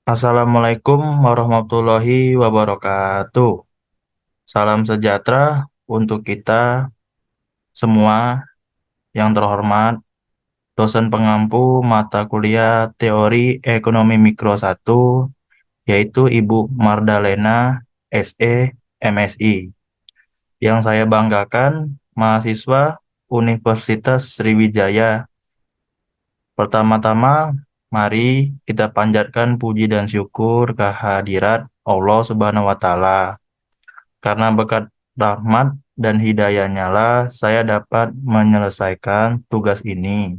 Assalamualaikum warahmatullahi wabarakatuh. Salam sejahtera untuk kita semua yang terhormat, dosen pengampu mata kuliah Teori Ekonomi Mikro 1, yaitu Ibu Mardalena SE MSI. Yang saya banggakan, mahasiswa Universitas Sriwijaya. Pertama-tama, mari kita panjatkan puji dan syukur kehadirat Allah Subhanahu wa Ta'ala. Karena berkat rahmat dan hidayahnya lah saya dapat menyelesaikan tugas ini.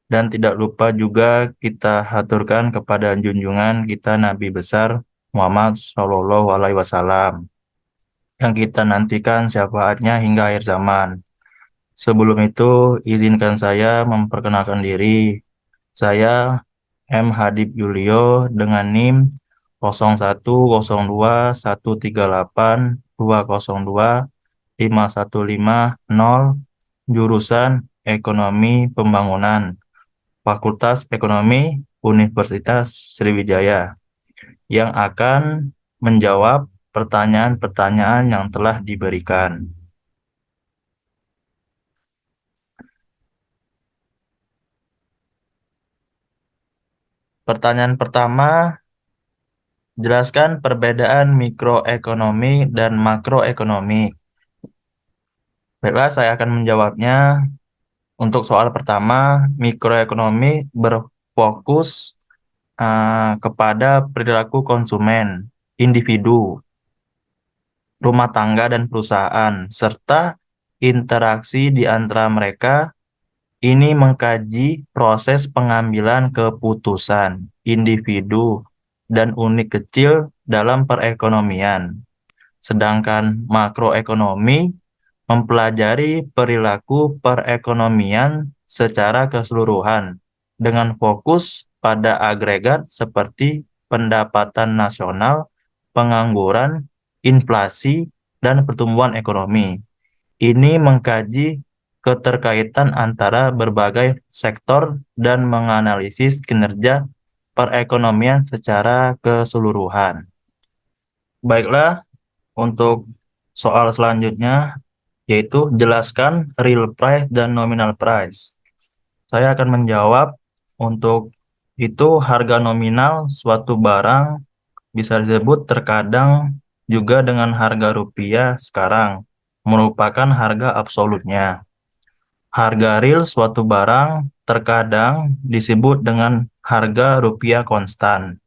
Dan tidak lupa juga kita haturkan kepada junjungan kita Nabi besar Muhammad Shallallahu Alaihi Wasallam yang kita nantikan syafaatnya hingga akhir zaman. Sebelum itu, izinkan saya memperkenalkan diri. Saya M. Hadib Yulio dengan NIM 01138382025150 jurusan Ekonomi Pembangunan Fakultas Ekonomi Universitas Sriwijaya yang akan menjawab pertanyaan-pertanyaan yang telah diberikan. Pertanyaan pertama, jelaskan perbedaan mikroekonomi dan makroekonomi. Baiklah, saya akan menjawabnya. Untuk soal pertama, mikroekonomi berfokus kepada perilaku konsumen, individu, rumah tangga, dan perusahaan, serta interaksi di antara mereka. Ini mengkaji proses pengambilan keputusan individu dan unit kecil dalam perekonomian. Sedangkan makroekonomi mempelajari perilaku perekonomian secara keseluruhan dengan fokus pada agregat seperti pendapatan nasional, pengangguran, inflasi, dan pertumbuhan ekonomi. Ini mengkaji keterkaitan antara berbagai sektor dan menganalisis kinerja perekonomian secara keseluruhan. Baiklah, untuk soal selanjutnya, yaitu jelaskan real price dan nominal price. Saya akan menjawab. Untuk itu, harga nominal suatu barang bisa disebut terkadang juga dengan harga rupiah sekarang, merupakan harga absolutnya. Harga real suatu barang terkadang disebut dengan harga rupiah konstan,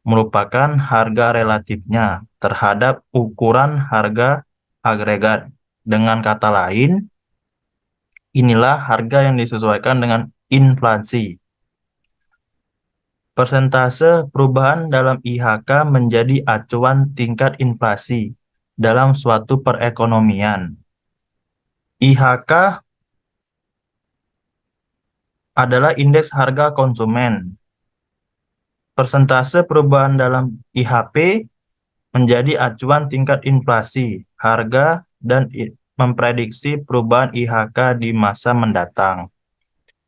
merupakan harga relatifnya terhadap ukuran harga agregat. Dengan kata lain, inilah harga yang disesuaikan dengan inflasi. Persentase perubahan dalam IHK menjadi acuan tingkat inflasi dalam suatu perekonomian. IHK adalah indeks harga konsumen. Persentase perubahan dalam IHP menjadi acuan tingkat inflasi, harga, dan memprediksi perubahan IHK di masa mendatang.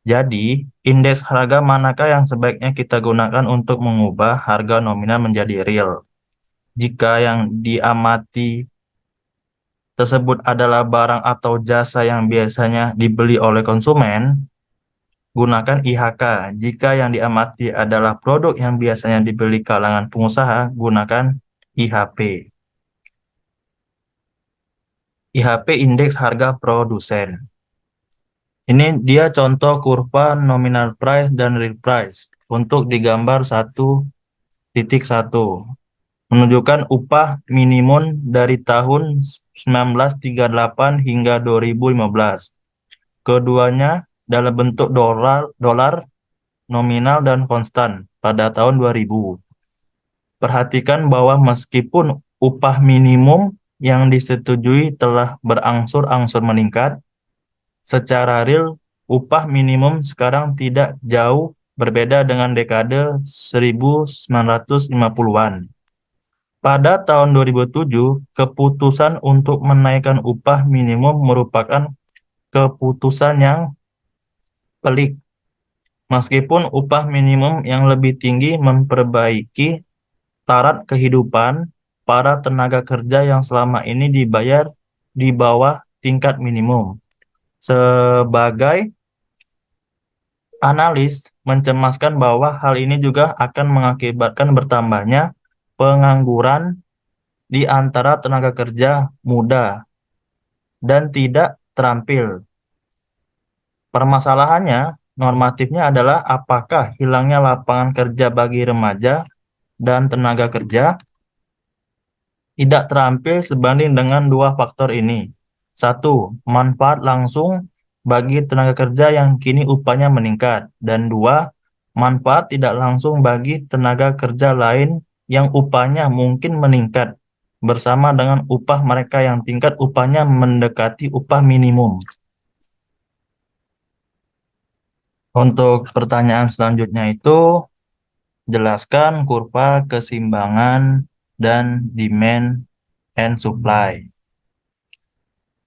Jadi, indeks harga manakah yang sebaiknya kita gunakan untuk mengubah harga nominal menjadi real? Jika yang diamati tersebut adalah barang atau jasa yang biasanya dibeli oleh konsumen, gunakan IHK. Jika yang diamati adalah produk yang biasanya dibeli kalangan pengusaha, gunakan IHP. IHP indeks harga produsen. Ini dia contoh kurva nominal price dan real price untuk digambar 1.1 menunjukkan upah minimum dari tahun 1938 hingga 2015. Keduanya dalam bentuk dolar nominal dan konstan pada tahun 2000. Perhatikan bahwa meskipun upah minimum yang disetujui telah berangsur-angsur meningkat, secara real, upah minimum sekarang tidak jauh berbeda dengan dekade 1950-an. Pada tahun 2007, keputusan untuk menaikkan upah minimum merupakan keputusan yang pelik. Meskipun upah minimum yang lebih tinggi memperbaiki taraf kehidupan para tenaga kerja yang selama ini dibayar di bawah tingkat minimum. Sebagai analis mencemaskan bahwa hal ini juga akan mengakibatkan bertambahnya pengangguran di antara tenaga kerja muda dan tidak terampil. Permasalahannya, normatifnya adalah apakah hilangnya lapangan kerja bagi remaja dan tenaga kerja tidak terampil sebanding dengan dua faktor ini. Satu, manfaat langsung bagi tenaga kerja yang kini upahnya meningkat. Dan dua, manfaat tidak langsung bagi tenaga kerja lain yang upahnya mungkin meningkat bersama dengan upah mereka yang tingkat upahnya mendekati upah minimum. Untuk pertanyaan selanjutnya itu, jelaskan kurva keseimbangan dan demand and supply.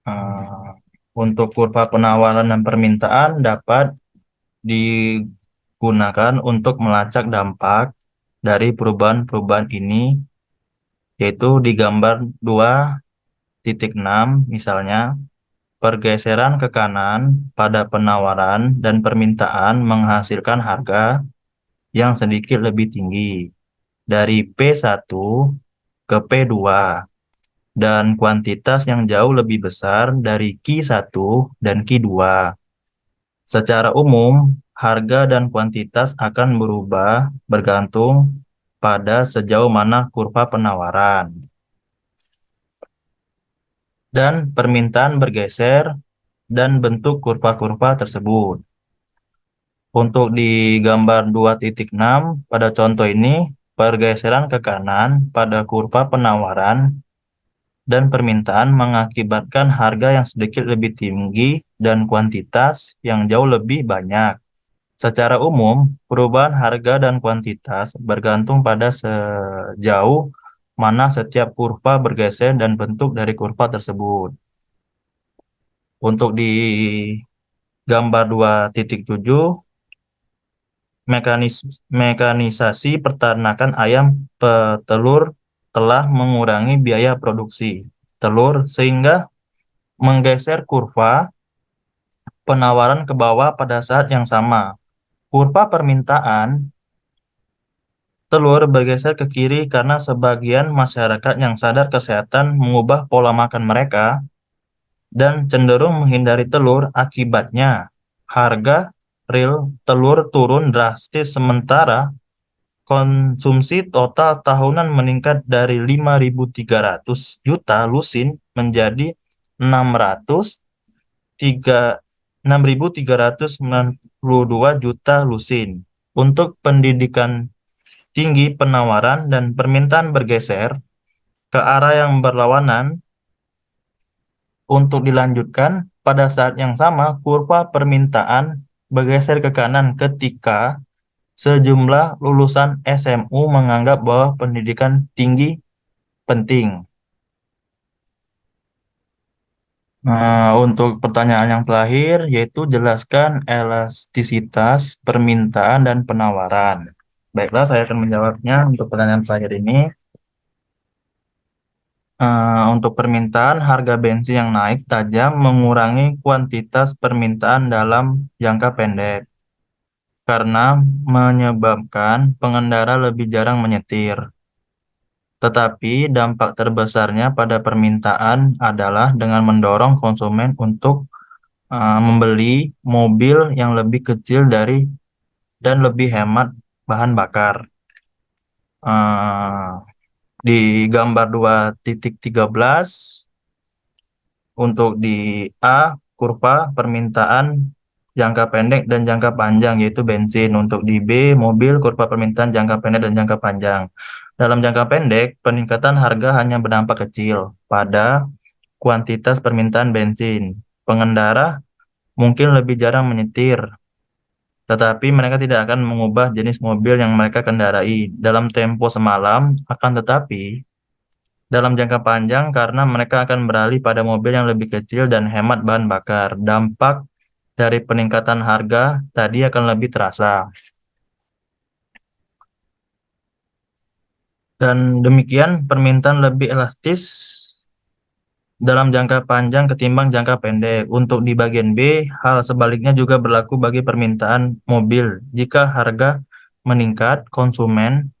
Eh, untuk kurva penawaran dan permintaan dapat digunakan untuk melacak dampak dari perubahan-perubahan ini, yaitu di gambar 2.6 misalnya, pergeseran ke kanan pada penawaran dan permintaan menghasilkan harga yang sedikit lebih tinggi dari P1 ke P2 dan kuantitas yang jauh lebih besar dari Q1 dan Q2. Secara umum, harga dan kuantitas akan berubah bergantung pada sejauh mana kurva penawaran dan permintaan bergeser dan bentuk kurva-kurva tersebut. Untuk di gambar 2.6 pada contoh ini, pergeseran ke kanan pada kurva penawaran dan permintaan mengakibatkan harga yang sedikit lebih tinggi dan kuantitas yang jauh lebih banyak. Secara umum, perubahan harga dan kuantitas bergantung pada sejauh mana setiap kurva bergeser dan bentuk dari kurva tersebut. Untuk di gambar 2.7, mekanisasi peternakan ayam petelur telah mengurangi biaya produksi telur sehingga menggeser kurva penawaran ke bawah pada saat yang sama. Kurva permintaan telur bergeser ke kiri karena sebagian masyarakat yang sadar kesehatan mengubah pola makan mereka dan cenderung menghindari telur. Akibatnya, harga real telur turun drastis sementara konsumsi total tahunan meningkat dari 5.300 juta lusin menjadi 6.392 juta lusin. Untuk pendidikan tinggi, penawaran dan permintaan bergeser ke arah yang berlawanan. Untuk dilanjutkan, pada saat yang sama, kurva permintaan bergeser ke kanan ketika sejumlah lulusan SMU menganggap bahwa pendidikan tinggi penting. Nah, untuk pertanyaan yang terakhir, yaitu jelaskan elastisitas permintaan dan penawaran. Baiklah, saya akan menjawabnya untuk pertanyaan terakhir ini. Untuk permintaan, harga bensin yang naik tajam mengurangi kuantitas permintaan dalam jangka pendek karena menyebabkan pengendara lebih jarang menyetir. Tetapi dampak terbesarnya pada permintaan adalah dengan mendorong konsumen untuk membeli mobil yang lebih kecil dari dan lebih hemat bahan bakar. Eh, di gambar 2.13 untuk di A, kurva permintaan jangka pendek dan jangka panjang yaitu bensin. Untuk di B, mobil, kurva permintaan jangka pendek dan jangka panjang. Dalam jangka pendek, peningkatan harga hanya berdampak kecil pada kuantitas permintaan bensin. Pengendara mungkin lebih jarang menyetir, tetapi mereka tidak akan mengubah jenis mobil yang mereka kendarai dalam tempo semalam. Akan tetapi, dalam jangka panjang karena mereka akan beralih pada mobil yang lebih kecil dan hemat bahan bakar. Dampak dari peningkatan harga tadi akan lebih terasa. Dan demikian permintaan lebih elastis dalam jangka panjang ketimbang jangka pendek. Untuk di bagian B, hal sebaliknya juga berlaku bagi permintaan mobil. Jika harga meningkat, konsumen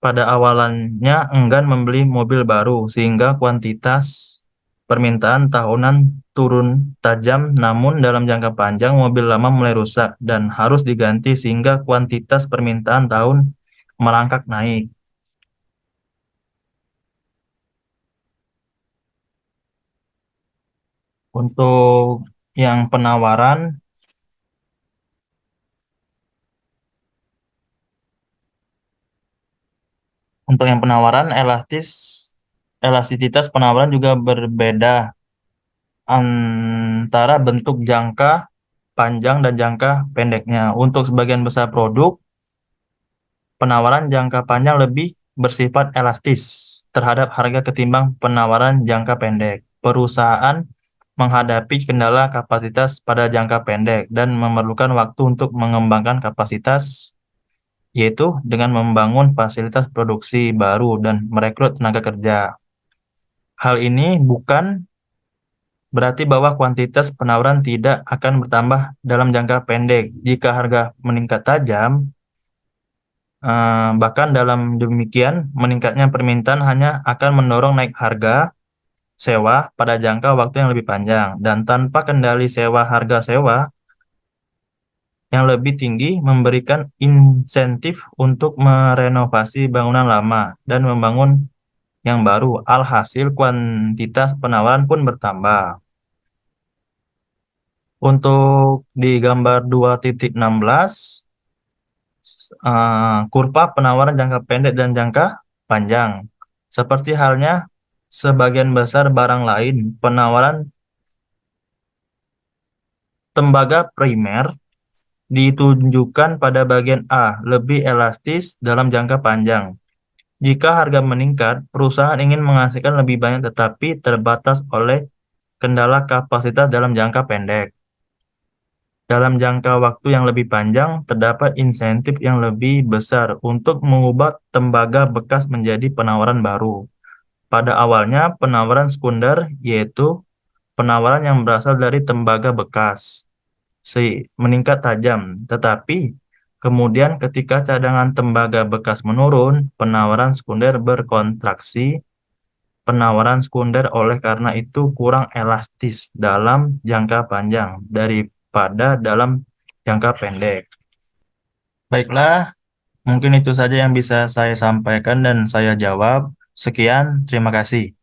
pada awalannya enggan membeli mobil baru, sehingga kuantitas permintaan tahunan turun tajam, namun dalam jangka panjang mobil lama mulai rusak dan harus diganti sehingga kuantitas permintaan tahun merangkak naik. Untuk yang penawaran, elastisitas penawaran juga berbeda antara bentuk jangka panjang dan jangka pendeknya. Untuk sebagian besar produk, penawaran jangka panjang lebih bersifat elastis terhadap harga ketimbang penawaran jangka pendek. Perusahaan menghadapi kendala kapasitas pada jangka pendek dan memerlukan waktu untuk mengembangkan kapasitas, yaitu dengan membangun fasilitas produksi baru dan merekrut tenaga kerja. Hal ini bukan berarti bahwa kuantitas penawaran tidak akan bertambah dalam jangka pendek. Jika harga meningkat tajam, bahkan dalam demikian, meningkatnya permintaan hanya akan mendorong naik harga sewa pada jangka waktu yang lebih panjang. Dan tanpa kendali sewa, harga sewa yang lebih tinggi memberikan insentif untuk merenovasi bangunan lama dan membangun yang baru. Alhasil, kuantitas penawaran pun bertambah. Untuk di gambar 2.16, kurva penawaran jangka pendek dan jangka panjang. Seperti halnya sebagian besar barang lain, penawaran tembaga primer ditunjukkan pada bagian A, lebih elastis dalam jangka panjang. Jika harga meningkat, perusahaan ingin menghasilkan lebih banyak tetapi terbatas oleh kendala kapasitas dalam jangka pendek. Dalam jangka waktu yang lebih panjang, terdapat insentif yang lebih besar untuk mengubah tembaga bekas menjadi penawaran baru. Pada awalnya, penawaran sekunder yaitu penawaran yang berasal dari tembaga bekas meningkat tajam, tetapi kemudian ketika cadangan tembaga bekas menurun, penawaran sekunder berkontraksi. Penawaran sekunder oleh karena itu kurang elastis dalam jangka panjang daripada dalam jangka pendek. Baiklah, mungkin itu saja yang bisa saya sampaikan dan saya jawab. Sekian, terima kasih.